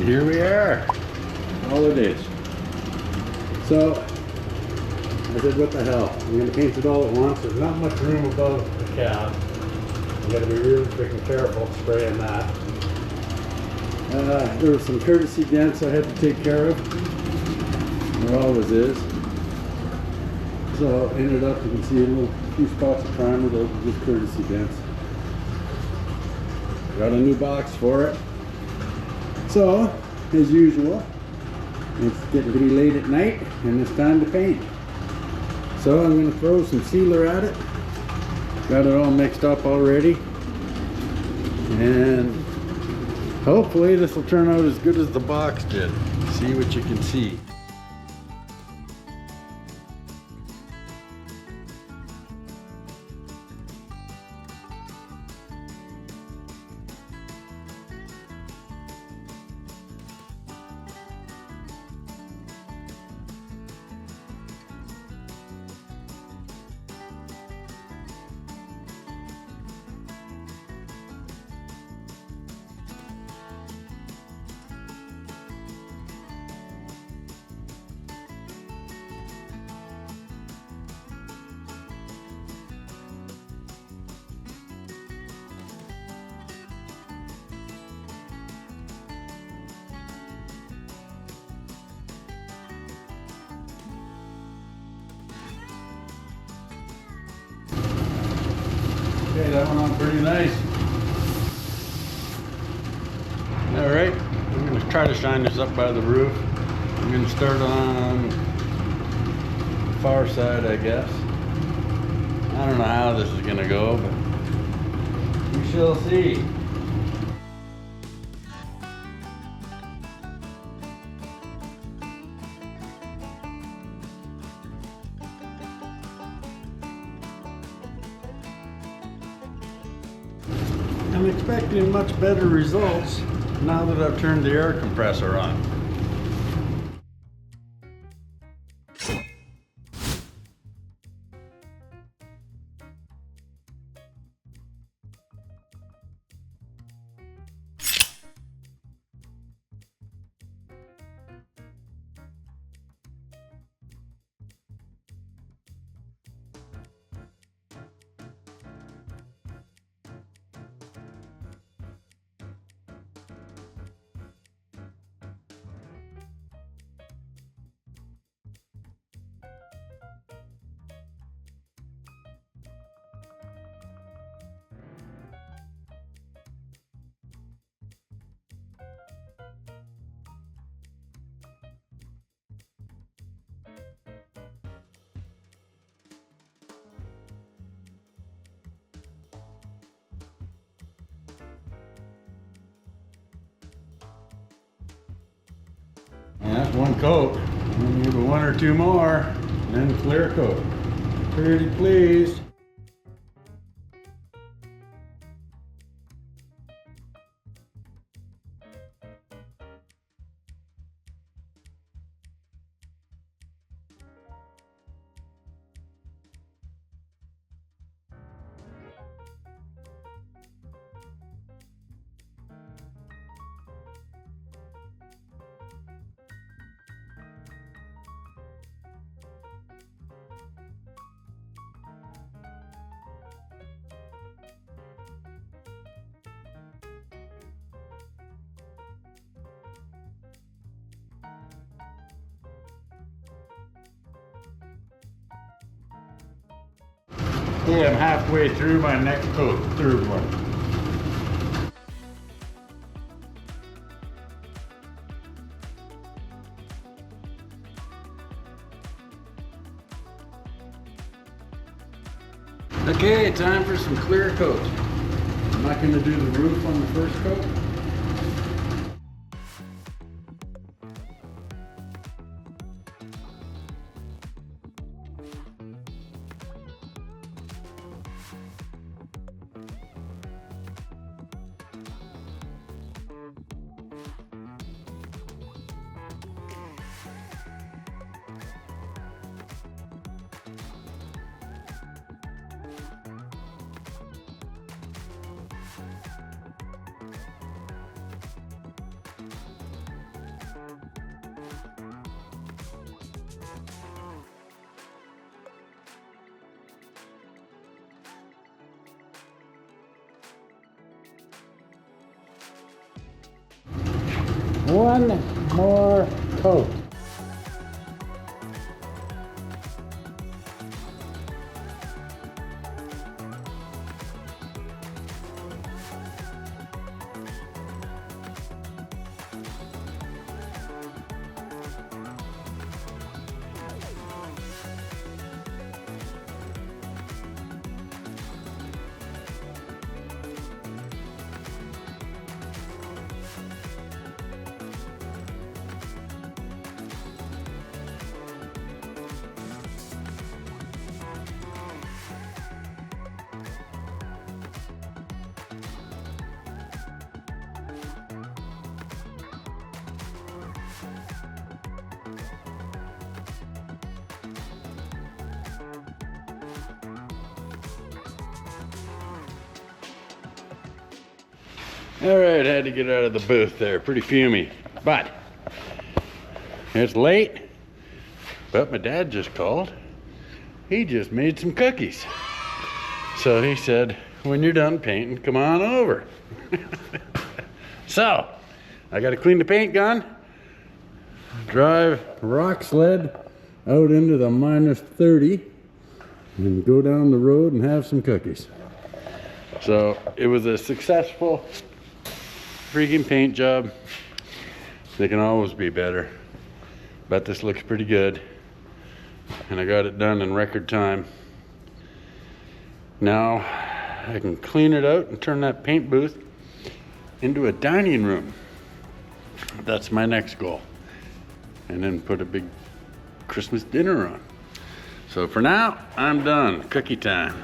here we are. All it is. So I said, what the hell? I'm gonna paint it all at once. There's not much room above the cab. You gotta be really freaking careful spraying that. There were some courtesy dents I had to take care of. There always is. So ended up, you can see a few spots of primer, those are just courtesy dents. Got a new box for it. So, as usual, it's getting to be late at night and it's time to paint. So I'm going to throw some sealer at it. Got it all mixed up already. And hopefully this will turn out as good as the box did. See what you can see. Okay, that went on pretty nice. Alright, I'm going to try to shine this up by the roof. I'm going to start on the far side, I guess. I don't know how this is going to go, but we shall see. I'm expecting much better results now that I've turned the air compressor on. And that's one coat. I'm going to give it one or two more, and then clear coat. Pretty pleased. Okay, I'm halfway through my next coat, third one. Okay, time for some clear coat. I'm not going to do the roof on the first coat. One more coat. All right, had to get out of the booth there. Pretty fumey, but it's late. But my dad just called. He just made some cookies. So he said, when you're done painting, come on over. So I got to clean the paint gun, drive rock sled out into the -30, and go down the road and have some cookies. So it was a successful freaking paint job. They can always be better, but this looks pretty good, and I got it done in record time. Now I can clean it out and turn that paint booth into a dining room. That's my next goal, and then put a big Christmas dinner on. So for now, I'm done. Cookie time.